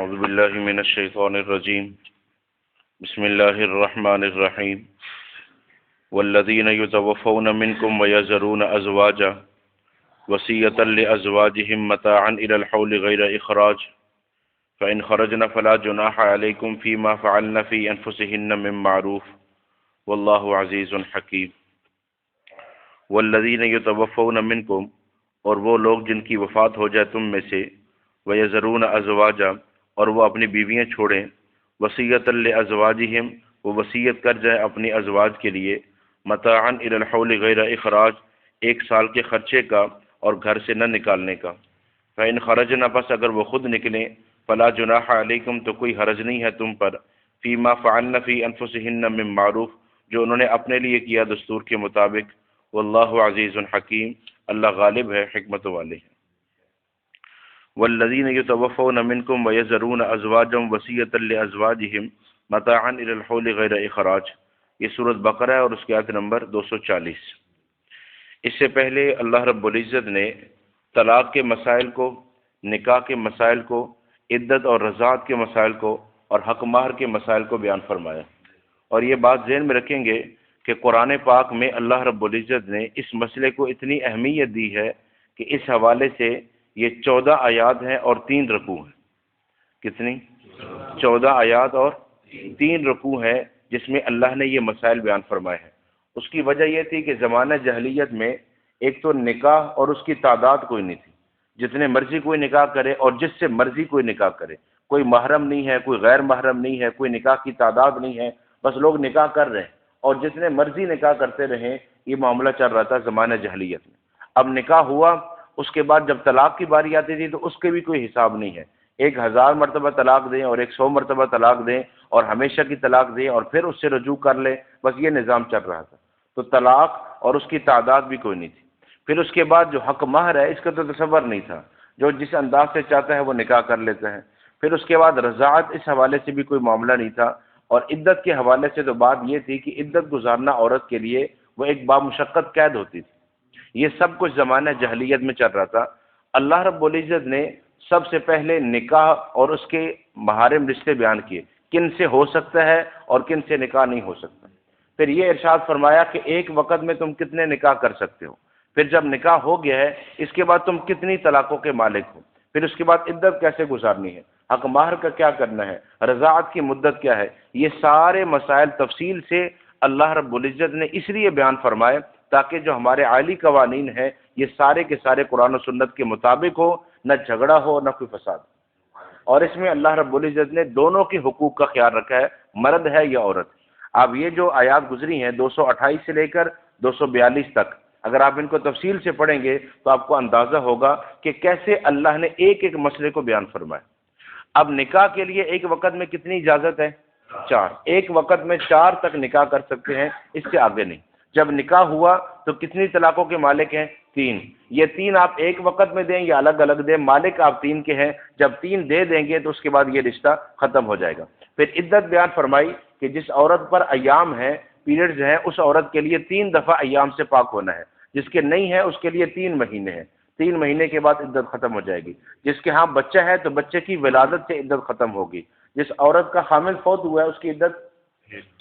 اعوذ باللہ من الشیطان الرجیم بسم اللہ الرحمن الرحیم والذین یتوفون منکم ویذرون ازواجا وصیۃ لازواجہم متاعا الی الحول غیر اخراج فإن خرجن فلا جناح علیکم فیما فعلن فی انفسہن من معروف واللہ عزیز حکیم۔ والذین یتوفون منکم، اور وہ لوگ جن کی وفات ہو جائے تم میں سے، وَيَذَرُونَ أَزْوَاجًا، اور وہ اپنی بیویاں چھوڑیں، وَصِيَّةً لِأَزْوَاجِهِمْ، وہ وصیت کر جائیں اپنی ازواج کے لیے، مَتَاعًا إِلَى الْحَوْلِ غَيْرَ إِخْرَاج، ایک سال کے خرچے کا اور گھر سے نہ نکالنے کا۔ فَإِنْ خَرَجْنَ، پس اگر وہ خود نکلیں، فَلَا جُنَاحَ عَلَيْكُمْ، تو کوئی حرج نہیں ہے تم پر، فِي مَا فَعَلْنَ فِي أَنفُسِهِنَّ مِن مَّعْرُوف، جو انہوں نے اپنے لیے کیا دستور کے مطابق۔ واللہ عزیز حکیم، اللہ غالب ہے، حکمت والے ہے۔ والذین یتوفون منکم ویذرون ازواجا وصیۃ لازواجہم متاعا الی الحول غیر اخراج، یہ سورۃ بقرہ ہے اور اس کی آیت نمبر 240۔ اس سے پہلے اللہ رب العزت نے طلاق کے مسائل کو، نکاح کے مسائل کو، عدت اور رضاعت کے مسائل کو اور حق مہر کے مسائل کو بیان فرمایا، اور یہ بات ذہن میں رکھیں گے کہ قرآن پاک میں اللہ رب العزت نے اس مسئلے کو اتنی اہمیت دی ہے کہ اس حوالے سے یہ 14 آیات ہیں اور 3 رکوع ہیں۔ کتنی؟ 14 آیات اور 3 رکوع ہیں جس میں اللہ نے یہ مسائل بیان فرمائے ہیں۔ اس کی وجہ یہ تھی کہ زمانہ جاہلیت میں ایک تو نکاح اور اس کی تعداد کوئی نہیں تھی، جتنے مرضی کوئی نکاح کرے اور جس سے مرضی کوئی نکاح کرے، کوئی محرم نہیں ہے، کوئی غیر محرم نہیں ہے، کوئی نکاح کی تعداد نہیں ہے، بس لوگ نکاح کر رہے ہیں اور جتنے مرضی نکاح کرتے رہیں۔ یہ معاملہ چل رہا تھا زمانہ جاہلیت میں۔ اب نکاح ہوا، اس کے بعد جب طلاق کی باری آتی تھی تو اس کے بھی کوئی حساب نہیں ہے، 1000 مرتبہ طلاق دیں اور 100 مرتبہ طلاق دیں اور ہمیشہ کی طلاق دیں اور پھر اس سے رجوع کر لیں، بس یہ نظام چل رہا تھا۔ تو طلاق اور اس کی تعداد بھی کوئی نہیں تھی۔ پھر اس کے بعد جو حق مہر ہے، اس کا تو تصور نہیں تھا، جو جس انداز سے چاہتا ہے وہ نکاح کر لیتا ہے۔ پھر اس کے بعد رضاعت، اس حوالے سے بھی کوئی معاملہ نہیں تھا، اور عدت کے حوالے سے تو بات یہ تھی کہ عدت گزارنا عورت کے لیے وہ ایک بامشقت قید ہوتی تھی۔ یہ سب کچھ زمانہ جاہلیت میں چل رہا تھا۔ اللہ رب العزت نے سب سے پہلے نکاح اور اس کے محارم رشتے بیان کیے، کن سے ہو سکتا ہے اور کن سے نکاح نہیں ہو سکتا۔ پھر یہ ارشاد فرمایا کہ ایک وقت میں تم کتنے نکاح کر سکتے ہو، پھر جب نکاح ہو گیا ہے اس کے بعد تم کتنی طلاقوں کے مالک ہو، پھر اس کے بعد عدت کیسے گزارنی ہے، حق مہر کا کیا کرنا ہے، رضاعت کی مدت کیا ہے۔ یہ سارے مسائل تفصیل سے اللہ رب العزت نے اس لیے بیان فرمائے تاکہ جو ہمارے عالی قوانین ہیں یہ سارے کے سارے قرآن و سنت کے مطابق ہو، نہ جھگڑا ہو نہ کوئی فساد۔ اور اس میں اللہ رب العزت نے دونوں کے حقوق کا خیال رکھا ہے، مرد ہے یا عورت۔ اب یہ جو آیات گزری ہیں 228 سے لے کر 242 تک، اگر آپ ان کو تفصیل سے پڑھیں گے تو آپ کو اندازہ ہوگا کہ کیسے اللہ نے ایک ایک مسئلے کو بیان فرمایا۔ اب نکاح کے لیے ایک وقت میں کتنی اجازت ہے؟ 4۔ ایک وقت میں 4 تک نکاح کر سکتے ہیں، اس سے آگے نہیں۔ جب نکاح ہوا تو کتنی طلاقوں کے مالک ہیں؟ 3۔ یہ 3 آپ ایک وقت میں دیں یا الگ الگ دیں، مالک آپ 3 کے ہیں۔ جب 3 دے دیں گے تو اس کے بعد یہ رشتہ ختم ہو جائے گا۔ پھر عدت بیان فرمائی کہ جس عورت پر ایام ہیں، پیریڈز ہیں، اس عورت کے لیے 3 دفعہ ایام سے پاک ہونا ہے، جس کے نہیں ہے اس کے لیے 3 مہینے ہیں، 3 مہینے کے بعد عدت ختم ہو جائے گی۔ جس کے ہاں بچہ ہے تو بچے کی ولادت سے عدت ختم ہوگی۔ جس عورت کا حامل فوت ہوا ہے اس کی عدت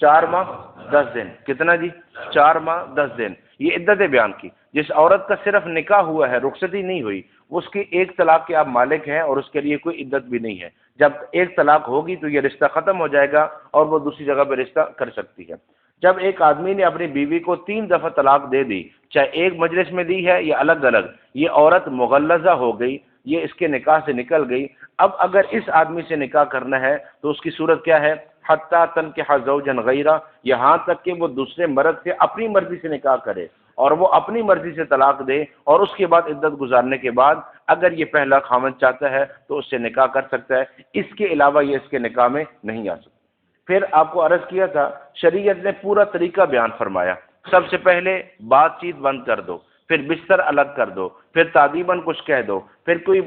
4 ماہ 10 دن۔ کتنا جی؟ 4 ماہ 10 دن، یہ عدت بیان کی۔ جس عورت کا صرف نکاح ہوا ہے، رخصتی نہیں ہوئی، اس کی 1 طلاق کے آپ مالک ہیں اور اس کے لیے کوئی عدت بھی نہیں ہے۔ جب 1 طلاق ہوگی تو یہ رشتہ ختم ہو جائے گا اور وہ دوسری جگہ پہ رشتہ کر سکتی ہے۔ جب ایک آدمی نے اپنی بیوی کو 3 دفعہ طلاق دے دی، چاہے ایک مجلس میں دی ہے یا الگ الگ، یہ عورت مغلظہ ہو گئی، یہ اس کے نکاح سے نکل گئی۔ اب اگر اس آدمی سے نکاح کرنا ہے تو اس کی صورت کیا ہے؟ حتیٰ تنکح زوجا غیرہ، یہاں تک کہ وہ دوسرے مرد سے اپنی مرضی سے نکاح کرے اور وہ اپنی مرضی سے طلاق دے، اور اس کے بعد عدت گزارنے کے بعد اگر یہ پہلا خاوند چاہتا ہے تو اس سے نکاح کر سکتا ہے، اس کے علاوہ یہ اس کے نکاح میں نہیں آ سکتا۔ پھر آپ کو عرض کیا تھا شریعت نے پورا طریقہ بیان فرمایا۔ سب سے پہلے بات چیت بند کر دو، پھر بستر الگ کر دو، پھر تادیباً کچھ کہہ دو، پھر کوئی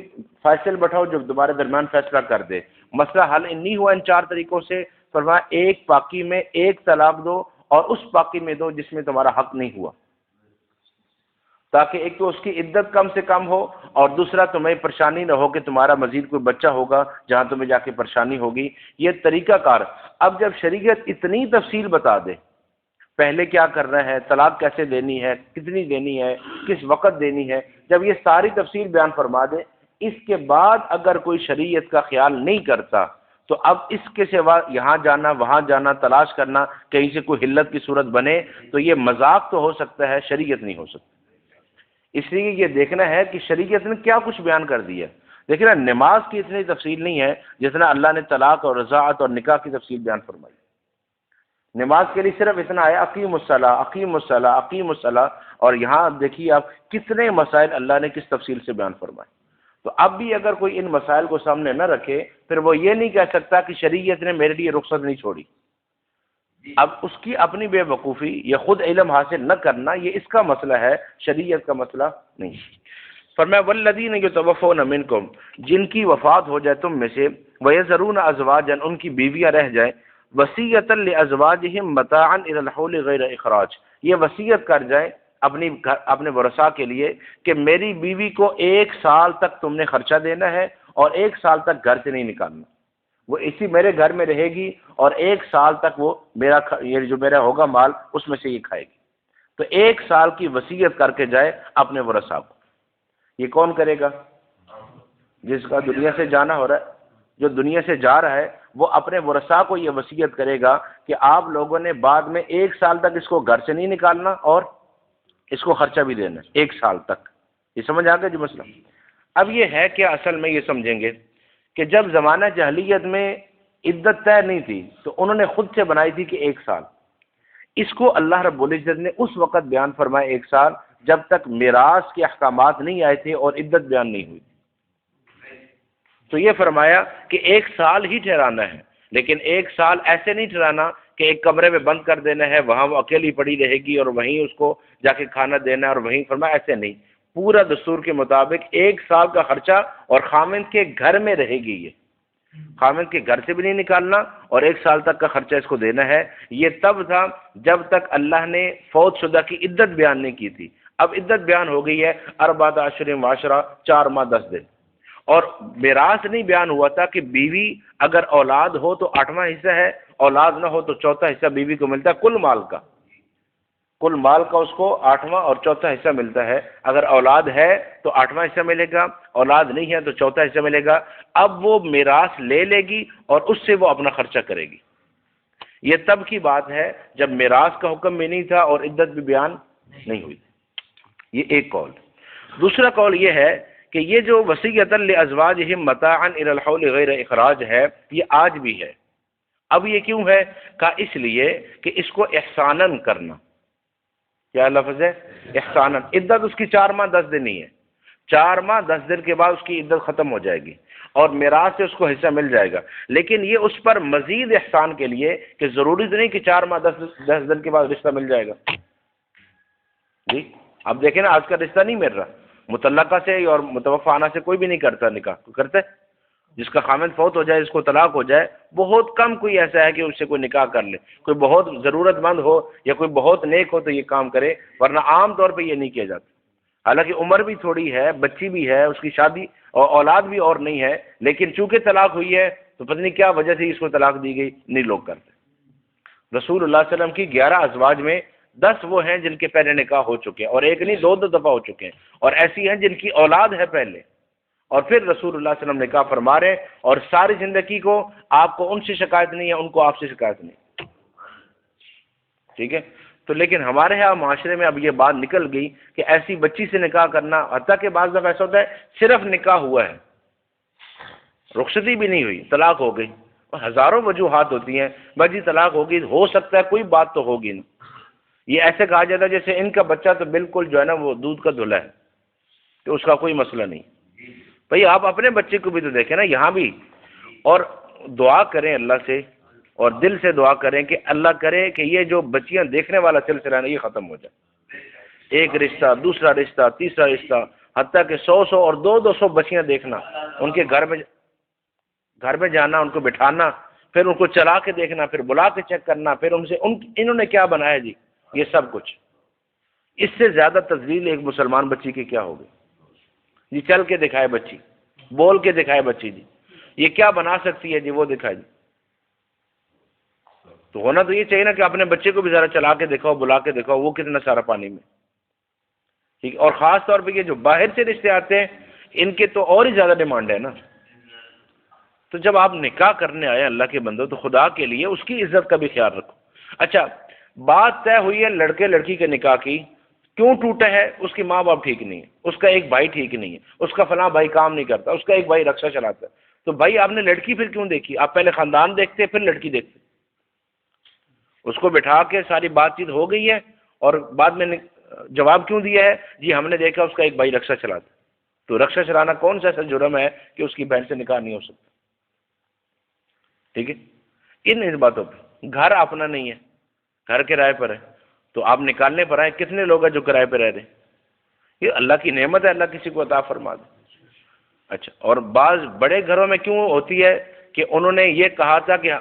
فیصل بٹھاؤ جو تمہارے درمیان فیصلہ کر دے۔ مسئلہ حل نہیں ہوا ان 4 طریقوں سے، فرمایا ایک پاکی میں 1 طلاق دو اور اس پاکی میں دو جس میں تمہارا حق نہیں ہوا۔ تاکہ ایک تو اس کی عدت کم سے کم ہو، اور دوسرا تمہیں پریشانی نہ ہو کہ تمہارا مزید کوئی بچہ ہوگا جہاں تمہیں جا کے پریشانی ہوگی۔ یہ طریقہ کار۔ اب جب شریعت اتنی تفصیل بتا دے، پہلے کیا کرنا ہے، طلاق کیسے دینی ہے، کتنی دینی ہے، کس وقت دینی ہے، جب یہ ساری تفصیل بیان فرما دے، اس کے بعد اگر کوئی شریعت کا خیال نہیں کرتا تو اب اس کے سوا یہاں جانا وہاں جانا تلاش کرنا، کہیں سے کوئی حلت کی صورت بنے تو یہ مذاق تو ہو سکتا ہے، شریعت نہیں ہو سکتی۔ اس لیے یہ دیکھنا ہے کہ شریعت نے کیا کچھ بیان کر دیا ہے۔ دیکھیں نا، نماز کی اتنی تفصیل نہیں ہے جتنا اللہ نے طلاق اور رضاعت اور نکاح کی تفصیل بیان فرمائی۔ نماز کے لیے صرف اتنا ہے اقیم الصلاۃ اقیم الصلاۃ اقیم الصلاۃ، اور یہاں دیکھیے آپ کتنے مسائل اللہ نے کس تفصیل سے بیان فرمائے۔ تو اب بھی اگر کوئی ان مسائل کو سامنے نہ رکھے پھر وہ یہ نہیں کہہ سکتا کہ شریعت نے میرے لیے رخصت نہیں چھوڑی۔ اب اس کی اپنی بے وقوفی یا خود علم حاصل نہ کرنا یہ اس کا مسئلہ ہے، شریعت کا مسئلہ نہیں۔ فرمایا والذین یتوفون منکم، جن کی وفات ہو جائے تم میں سے، ویذرون ازواجا، ان کی بیویاں رہ جائیں، وصیۃ لازواجہم متاعا الی الحول غیر اخراج، یہ وصیت کر جائیں اپنے ورثاء کے لیے کہ میری بیوی کو 1 سال تک تم نے خرچہ دینا ہے اور 1 سال تک گھر سے نہیں نکالنا، وہ اسی میرے گھر میں رہے گی اور 1 سال تک وہ یہ جو میرا ہوگا مال اس میں سے یہ کھائے گی۔ تو 1 سال کی وصیت کر کے جائے اپنے ورثاء کو۔ یہ کون کرے گا؟ جس کا دنیا سے جانا ہو رہا ہے، جو دنیا سے جا رہا ہے وہ اپنے ورثاء کو یہ وصیت کرے گا کہ آپ لوگوں نے بعد میں 1 سال تک اس کو گھر سے نہیں نکالنا اور اس کو خرچہ بھی دینا ہے 1 سال تک۔ یہ سمجھ آ گیا جو مسئلہ؟ اب یہ ہے کہ اصل میں یہ سمجھیں گے کہ جب زمانہ جاہلیت میں عدت طے نہیں تھی تو انہوں نے خود سے بنائی تھی کہ 1 سال، اس کو اللہ رب العزت نے اس وقت بیان فرمایا 1 سال جب تک میراث کے احکامات نہیں آئے تھے اور عدت بیان نہیں ہوئی۔ تو یہ فرمایا کہ 1 سال ہی ٹھہرانا ہے، لیکن 1 سال ایسے نہیں ٹھہرانا کہ ایک کمرے میں بند کر دینا ہے، وہاں وہ اکیلی پڑی رہے گی اور وہیں اس کو جا کے کھانا دینا ہے اور وہیں فرمایا، ایسے نہیں، پورا دستور کے مطابق 1 سال کا خرچہ، اور خامند کے گھر میں رہے گی، یہ خامند کے گھر سے بھی نہیں نکالنا اور 1 سال تک کا خرچہ اس کو دینا ہے۔ یہ تب تھا جب تک اللہ نے فوت شدہ کی عدت بیان نہیں کی تھی۔ اب عدت بیان ہو گئی ہے 4 اشہر و عشرہ، 4 ماہ 10 دن، اور میراث نہیں بیان ہوا تھا کہ بیوی اگر اولاد ہو تو 8واں حصہ ہے، اولاد نہ ہو تو 4تھا حصہ بیوی کو ملتا ہے، کل مال کا اس کو 8واں اور 4تھا حصہ ملتا ہے۔ اگر اولاد ہے تو 8واں حصہ ملے گا، اولاد نہیں ہے تو 4تھا حصہ ملے گا۔ اب وہ میراث لے لے گی اور اس سے وہ اپنا خرچہ کرے گی۔ یہ تب کی بات ہے جب میراث کا حکم بھی نہیں تھا اور عدت بھی بیان نہیں ہوئی۔ یہ ایک قول۔ دوسرا قول یہ ہے کہ یہ جو وصیۃ لازواجہم متاعا الی الحول غیر اخراج ہے، یہ آج بھی ہے۔ اب یہ کیوں ہے؟ کہا اس لیے کہ اس کو احساناً کرنا۔ کیا لفظ ہے؟ احساناً۔ عدت اس کی 4 ماہ 10 دن ہی ہے، 4 ماہ 10 دن کے بعد اس کی عدت ختم ہو جائے گی اور میراث سے اس کو حصہ مل جائے گا، لیکن یہ اس پر مزید احسان کے لیے کہ ضروری تو نہیں کہ 4 ماہ 10 دن کے بعد رشتہ مل جائے گا۔ جی اب دیکھیں نا، آج کا رشتہ نہیں مل رہا، مطلقہ سے اور متوفانہ سے کوئی بھی نہیں کرتا نکاح، کرتے؟ جس کا خامند فوت ہو جائے، اس کو طلاق ہو جائے، بہت کم کوئی ایسا ہے کہ اس سے کوئی نکاح کر لے، کوئی بہت ضرورت مند ہو یا کوئی بہت نیک ہو تو یہ کام کرے، ورنہ عام طور پہ یہ نہیں کیا جاتا۔ حالانکہ عمر بھی تھوڑی ہے، بچی بھی ہے، اس کی شادی اور اولاد بھی اور نہیں ہے، لیکن چونکہ طلاق ہوئی ہے تو پتہ نہیں کیا وجہ سے اس کو طلاق دی گئی، نہیں لوگ کرتے۔ رسول اللہ صلی اللہ علیہ وسلم کی 11 ازواج میں 10 وہ ہیں جن کے پہلے نکاح ہو چکے ہیں، اور ایک نہیں 2 دفعہ ہو چکے ہیں، اور ایسی ہیں جن کی اولاد ہے پہلے، اور پھر رسول اللہ صلی اللہ علیہ وسلم نکاح فرما رہے ہیں، اور ساری زندگی کو آپ کو ان سے شکایت نہیں ہے، ان کو آپ سے شکایت نہیں۔ ٹھیک ہے؟ تو لیکن ہمارے ہاں معاشرے میں اب یہ بات نکل گئی کہ ایسی بچی سے نکاح کرنا، حتیٰ کہ بعض دفعہ ایسا ہوتا ہے صرف نکاح ہوا ہے، رخصتی بھی نہیں ہوئی، طلاق ہو گئی، ہزاروں وجوہات ہوتی ہیں، بس جی طلاق ہوگی، ہو سکتا ہے کوئی بات تو ہوگی نا۔ یہ ایسے کہا جاتا ہے جیسے ان کا بچہ تو بالکل جو ہے نا وہ دودھ کا دھلا ہے، کہ اس کا کوئی مسئلہ نہیں۔ بھئی آپ اپنے بچے کو بھی تو دیکھیں نا، یہاں بھی، اور دعا کریں اللہ سے، اور دل سے دعا کریں کہ اللہ کرے کہ یہ جو بچیاں دیکھنے والا سلسلہ ہے نا یہ ختم ہو جائے، ایک رشتہ، دوسرا رشتہ، تیسرا رشتہ، حتیٰ کہ 100 اور 200 بچیاں دیکھنا، ان کے گھر میں جانا، ان کو بٹھانا، پھر ان کو چلا کے دیکھنا، پھر بلا کے چیک کرنا، پھر ان سے انہوں نے کیا بنایا جی، یہ سب کچھ۔ اس سے زیادہ تذلیل ایک مسلمان بچی کی کیا ہوگی جی؟ چل کے دکھائے بچی، بول کے دکھائے بچی، جی یہ کیا بنا سکتی ہے جی، وہ دکھائے جی۔ تو ہونا تو یہ چاہیے نا کہ اپنے بچے کو بھی ذرا چلا کے دکھاؤ، بلا کے دکھاؤ، وہ کتنا سارا پانی میں، ٹھیک ہے۔ اور خاص طور پہ یہ جو باہر سے رشتے آتے ہیں ان کے تو اور ہی زیادہ ڈیمانڈ ہے نا۔ تو جب آپ نکاح کرنے آئے اللہ کے بندو تو خدا کے لیے اس کی عزت کا بھی خیال رکھو۔ اچھا بات طے ہوئی ہے لڑکے لڑکی کے نکاح کی، کیوں ٹوٹا ہے؟ اس کی ماں باپ ٹھیک نہیں ہے، اس کا ایک بھائی ٹھیک نہیں ہے، اس کا فلاں بھائی کام نہیں کرتا، اس کا ایک بھائی رکشہ چلاتا ہے۔ تو بھائی آپ نے لڑکی پھر کیوں دیکھی؟ آپ پہلے خاندان دیکھتے پھر لڑکی دیکھتے۔ اس کو بٹھا کے ساری بات چیت ہو گئی ہے اور بعد میں جواب کیوں دیا ہے؟ جی ہم نے دیکھا اس کا ایک بھائی رکشہ چلاتا ہے۔ تو رکشہ چلانا کون سا ایسا جرم ہے کہ اس کی بہن سے نکاح نہیں ہو سکتا؟ ٹھیک ہے، ان باتوں پہ گھر اپنا نہیں ہے، گھر کرائے پر ہے، تو آپ نکالنے پر آئے۔ کتنے لوگ ہیں جو کرائے پہ رہ رہے ہیں؟ یہ اللہ کی نعمت ہے، اللہ کسی کو عطا فرما دے۔ اچھا، اور بعض بڑے گھروں میں کیوں ہوتی ہے کہ انہوں نے یہ کہا تھا کہ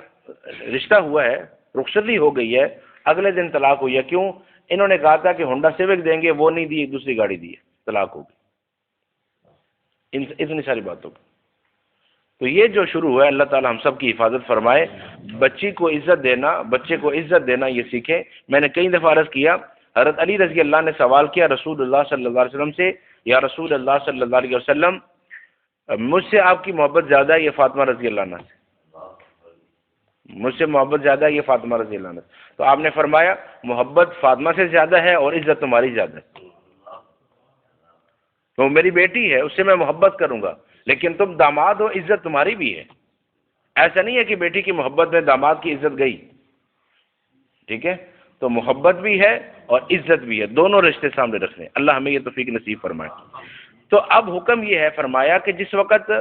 رشتہ ہوا ہے، رخصتی ہو گئی ہے، اگلے دن طلاق ہوئی ہے، کیوں؟ انہوں نے کہا تھا کہ ہونڈا سیوک دیں گے، وہ نہیں دی، دوسری گاڑی دی ہے، طلاق ہو گئی۔ اتنی ساری باتوں پہ تو یہ جو شروع ہوا ہے، اللہ تعالی ہم سب کی حفاظت فرمائے۔ بچی کو عزت دینا، بچے کو عزت دینا یہ سیکھیں۔ میں نے کئی دفعہ عرض کیا، حضرت علی رضی اللہ نے سوال کیا رسول اللہ صلی اللہ علیہ وسلم سے، یا رسول اللہ صلی اللہ علیہ وسلم مجھ سے آپ کی محبت زیادہ ہے یہ فاطمہ رضی اللہ عنہ سے؟ مجھ سے محبت زیادہ ہے یہ فاطمہ رضی اللہ عنہ سے؟ تو آپ نے فرمایا محبت فاطمہ سے زیادہ ہے اور عزت تمہاری زیادہ ہے۔ تو میری بیٹی ہے، اس سے میں محبت کروں گا، لیکن تم داماد ہو، عزت تمہاری بھی ہے۔ ایسا نہیں ہے کہ بیٹی کی محبت میں داماد کی عزت گئی، ٹھیک ہے؟ تو محبت بھی ہے اور عزت بھی ہے، دونوں رشتے سامنے رکھنے۔ اللہ ہمیں یہ توفیق نصیب فرمائے۔ تو اب حکم یہ ہے فرمایا کہ جس وقت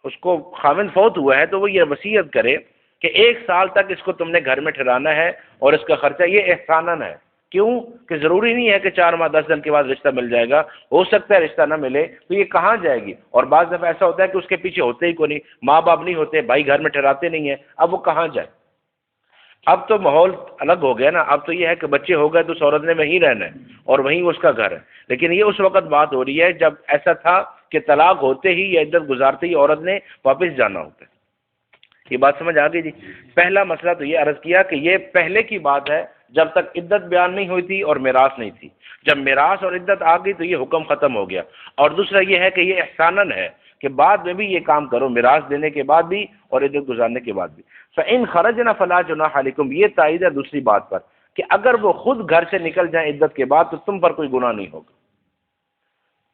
اس کو خاوند فوت ہوا ہے تو وہ یہ وصیت کرے کہ 1 سال تک اس کو تم نے گھر میں ٹھہرانا ہے اور اس کا خرچہ یہ احساناً ہے۔ کیوں کہ ضروری نہیں ہے کہ 4 ماہ 10 دن کے بعد رشتہ مل جائے گا، ہو سکتا ہے رشتہ نہ ملے تو یہ کہاں جائے گی؟ اور بعض دفعہ ایسا ہوتا ہے کہ اس کے پیچھے ہوتے ہی کوئی نہیں، ماں باپ نہیں ہوتے، بھائی گھر میں ٹھہراتے نہیں ہیں، اب وہ کہاں جائے؟ اب تو ماحول الگ ہو گیا نا، اب تو یہ ہے کہ بچے ہو گئے تو اس عورت نے وہیں رہنا ہے اور وہیں اس کا گھر ہے۔ لیکن یہ اس وقت بات ہو رہی ہے جب ایسا تھا کہ طلاق ہوتے ہی یا عدت گزارتے ہی عورت نے واپس جانا ہوتا ہے۔ یہ بات سمجھ آ گئی جی؟ پہلا مسئلہ تو یہ عرض کیا کہ یہ پہلے کی بات ہے جب تک عدت بیان نہیں ہوئی تھی اور میراث نہیں تھی۔ جب میراث اور عدت آ گئی تو یہ حکم ختم ہو گیا۔ اور دوسرا یہ ہے کہ یہ احساناً ہے کہ بعد میں بھی یہ کام کرو، میراث دینے کے بعد بھی اور عدت گزارنے کے بعد بھی۔ فَإِنْ خَرَجْنَ فَلَا جُنَاحَ عَلَيْكُمْ، یہ تائید ہے دوسری بات پر کہ اگر وہ خود گھر سے نکل جائیں عدت کے بعد تو تم پر کوئی گناہ نہیں ہوگا۔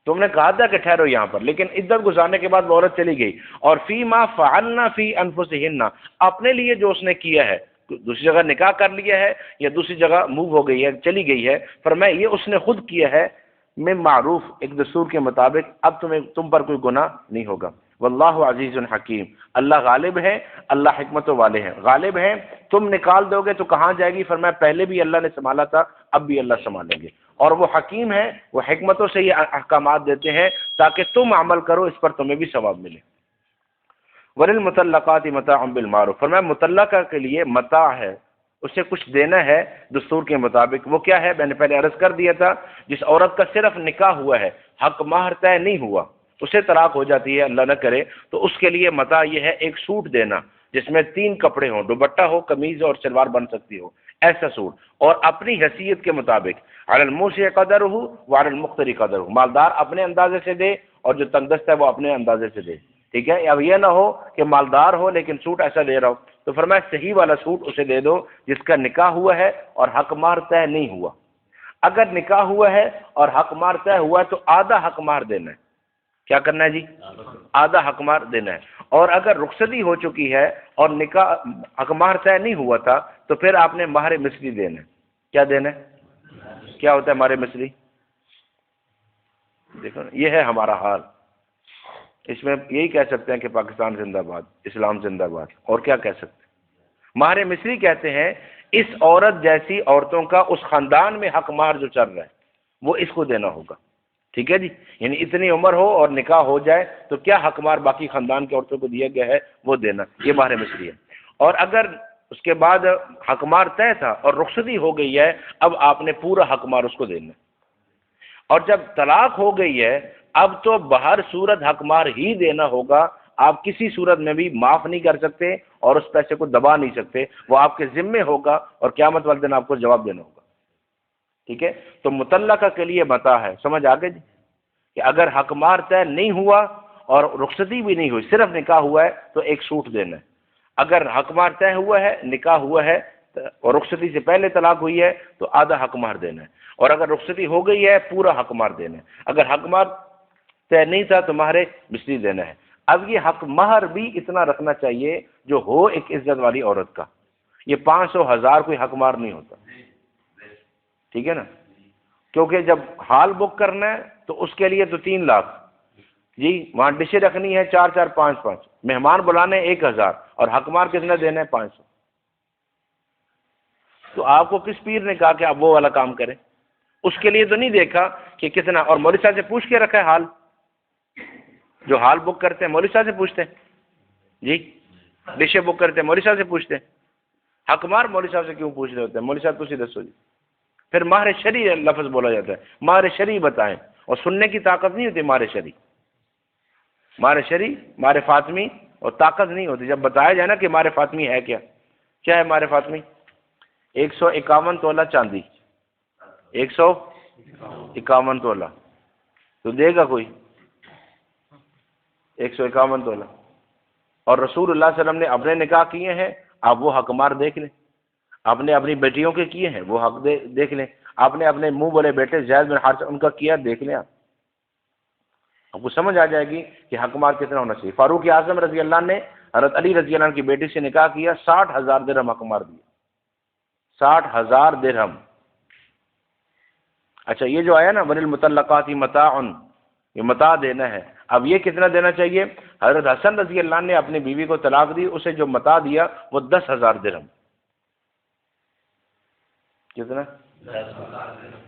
تم نے کہا تھا کہ ٹھہرو یہاں پر، لیکن عدت گزارنے کے بعد وہ عورت چلی گئی، اور فی ما فعلنا فی انفسہن، اپنے لیے جو اس نے کیا ہے، دوسری جگہ نکاح کر لیا ہے یا دوسری جگہ موو ہو گئی ہے، چلی گئی ہے، فرمایا یہ اس نے خود کیا ہے میں معروف ایک دستور کے مطابق، اب تم پر کوئی گناہ نہیں ہوگا۔ واللہ عزیز حکیم، اللہ غالب ہے، اللہ حکمتوں والے ہیں۔ غالب ہیں، تم نکال دو گے تو کہاں جائے گی؟ فرمایا پہلے بھی اللہ نے سنبھالا تھا، اب بھی اللہ سنبھالیں گے۔ اور وہ حکیم ہے، وہ حکمتوں سے یہ احکامات دیتے ہیں تاکہ تم عمل کرو، اس پر تمہیں بھی ثواب ملے۔ وَلِلْمُطَلَّقَاتِ مَتَاعٌ بِالْمَعْرُوفِ، فرمایا مطلقہ کے لیے متاع ہے، اسے کچھ دینا ہے دستور کے مطابق۔ وہ کیا ہے؟ میں نے پہلے عرض کر دیا تھا، جس عورت کا صرف نکاح ہوا ہے، حق مہر طے نہیں ہوا، اسے طلاق ہو جاتی ہے اللہ نہ کرے، تو اس کے لیے متاع یہ ہے ایک سوٹ دینا جس میں 3 کپڑے ہوں، دوپٹہ ہو، قمیض اور شلوار بن سکتی ہو، ایسا سوٹ، اور اپنی حیثیت کے مطابق۔ علی الموسع قدرہ وعلی المقتر قدرہ، مالدار اپنے اندازے سے دے اور جو تنگ دست ہے وہ اپنے اندازے سے دے، ٹھیک ہے؟ اب یہ نہ ہو کہ مالدار ہو لیکن سوٹ ایسا دے رہا ہو، تو فرمایا صحیح والا سوٹ اسے دے دو جس کا نکاح ہوا ہے اور حق مہر طے نہیں ہوا۔ اگر نکاح ہوا ہے اور حق مہر طے ہوا ہے تو آدھا حق مہر دینا ہے۔ کیا کرنا ہے جی؟ آدھا حق مہر دینا ہے۔ اور اگر رخصتی ہو چکی ہے اور نکاح حق مہر طے نہیں ہوا تھا تو پھر آپ نے مہر مثلی دینا ہے۔ کیا دینا ہے؟ کیا ہوتا ہے مہر مثلی؟ دیکھو یہ ہے ہمارا حال، اس میں یہی کہہ سکتے ہیں کہ پاکستان زندہ باد، اسلام زندہ باد، اور کیا کہہ سکتے ہیں؟ مہر مثلی کہتے ہیں اس عورت جیسی عورتوں کا اس خاندان میں حق مہر جو چل رہا ہے وہ اس کو دینا ہوگا، ٹھیک ہے جی؟ یعنی اتنی عمر ہو اور نکاح ہو جائے تو کیا حق مہر باقی خاندان کی عورتوں کو دیا گیا ہے وہ دینا، یہ مہر مثلی ہے۔ اور اگر اس کے بعد حق مہر طے تھا اور رخصتی ہو گئی ہے، اب آپ نے پورا حق مہر اس کو دینا ہے۔ اور جب طلاق ہو گئی ہے اب تو بہر صورت حق مہر ہی دینا ہوگا، آپ کسی صورت میں بھی معاف نہیں کر سکتے اور اس پیسے کو دبا نہیں سکتے، وہ آپ کے ذمے ہوگا اور قیامت والے دن آپ کو جواب دینا ہوگا. ٹھیک ہے؟ تو مطلقہ کے لیے متاع ہے، سمجھ آ گئی جی؟ کہ اگر حق مہر طے نہیں ہوا اور رخصتی بھی نہیں ہوئی، صرف نکاح ہوا ہے تو ایک سوٹ دینا ہے. اگر حق مہر طے ہوا ہے، نکاح ہوا ہے اور رخصتی سے پہلے طلاق ہوئی ہے تو آدھا حق مہر دینا ہے، اور اگر رخصتی ہو گئی ہے پورا حق مہر دینا ہے. اگر حق مہر طے نہیں تھا تو مہر مثلی دینا ہے. اب یہ حق مہر بھی اتنا رکھنا چاہیے جو ہو ایک عزت والی عورت کا. یہ 500 1000 کوئی حق مہر نہیں ہوتا. ٹھیک ہے نا؟ کیونکہ جب ہال بک کرنا ہے تو اس کے لیے تو 3 لاکھ جی، وہاں ڈشیں رکھنی ہے 4 4 5 5، مہمان بلانے 1000 اور حق مہر کتنا دینا ہے 500. تو آپ کو کس پیر نے کہا کہ آپ وہ والا کام کریں؟ اس کے لیے تو نہیں دیکھا کہ کتنا. اور مولوی صاحب سے پوچھ کے رکھا ہے حال، جو حال بک کرتے ہیں مولوی صاحب سے پوچھتے ہیں جی، ڈشیں بک کرتے ہیں مولوی صاحب سے پوچھتے ہیں. حق مہر مولوی صاحب سے کیوں پوچھ رہے ہوتے ہیں؟ مولوی صاحب تو دسو جی. پھر مہر شرعی لفظ بولا جاتا ہے، مہر شرعی بتائیں، اور سننے کی طاقت نہیں ہوتی مہر شرعی. مہر شرعی مہر فاطمی اور طاقت نہیں ہوتی. جب بتایا جائے نا کہ مہر فاطمی ہے کیا ہے مہر فاطمی؟ 151 تولہ چاندی، 151 تولہ تو دے گا کوئی 151 تولہ. اور رسول اللہ صلی اللہ علیہ وسلم نے اپنے نکاح کیے ہیں، آپ وہ حق مہر دیکھ لیں. آپ نے اپنی بیٹیوں کے کیے ہیں وہ حق دیکھ لیں. آپ نے اپنے منہ بولے بیٹے زید بن حارثہ ان کا کیا دیکھ لیں. آپ کو سمجھ آ جائے گی کہ حق مہر کتنا ہونا چاہیے. فاروق اعظم رضی اللہ عنہ نے حضرت علی رضی اللہ عنہ کی بیٹی سے نکاح کیا، 60,000 درہم حق مہر دیے. 60,000 درہم. اچھا یہ جو آیا نا وللمطلقات متاع، یہ متاع دینا ہے. اب یہ کتنا دینا چاہیے؟ حضرت حسن رضی اللہ عنہ نے اپنی بیوی کو طلاق دی، اسے جو متاع دیا وہ 10,000 درہم. کتنا؟ 10,000 درہم.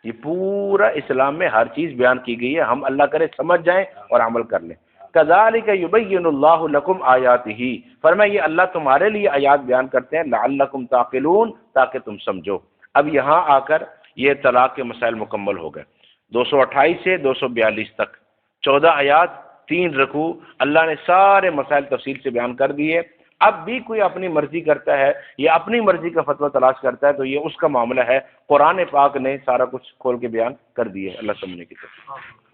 یہ پورا اسلام میں ہر چیز بیان کی گئی ہے، ہم اللہ کرے سمجھ جائیں اور عمل کر لیں. کذالک یبین اللہ لکم آیاتہ، فرمایا یہ اللہ تمہارے لیے آیات بیان کرتے ہیں لعلکم تعقلون، تاکہ تم سمجھو. اب یہاں آ کر یہ طلاق کے مسائل مکمل ہو گئے. 228 سے 242 تک 14 آیات، 3 رکوع، اللہ نے سارے مسائل تفصیل سے بیان کر دیے. اب بھی کوئی اپنی مرضی کرتا ہے یا اپنی مرضی کا فتویٰ تلاش کرتا ہے تو یہ اس کا معاملہ ہے. قرآن پاک نے سارا کچھ کھول کے بیان کر دیے. اللہ سمجھنے کی توفیق.